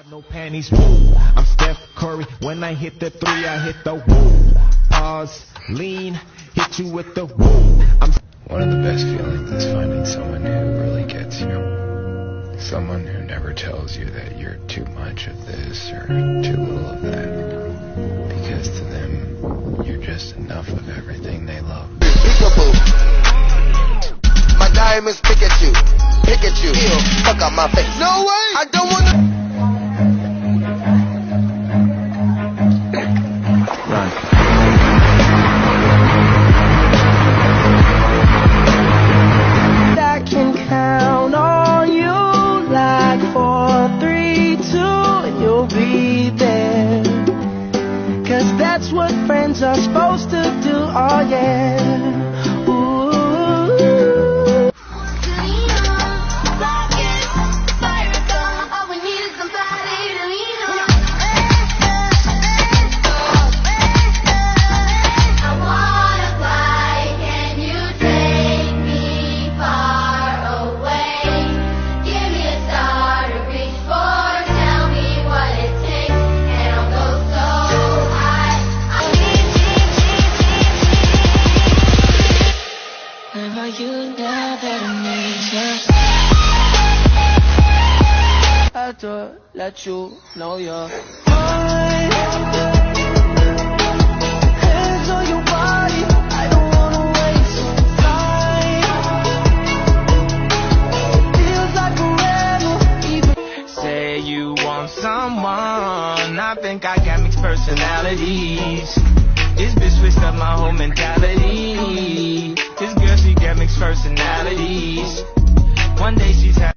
No panties, woo. I'm Steph Curry. When I hit the three, I hit the woo. Pause, lean, hit you with the woo. One of the best feelings is finding someone who really gets you. Someone who never tells you that you're too much of this or too little of that. Because to them, you're just enough of everything they love. Peekaboo. My diamonds Pikachu. Pikachu. Fuck out my face. No way! I don't wanna. I can count on you like 4, 3, 2, and you'll be there. 'Cause that's what friends are supposed to do, oh yeah. Ooh. You now that I need you, I have to let you know you're mine. Hands on your body, I don't wanna waste time. Feels like forever, even. Say you want someone. I think I got mixed personalities. This bitch switched up my whole mentality. This girl, she got mixed personalities. One day she's happy.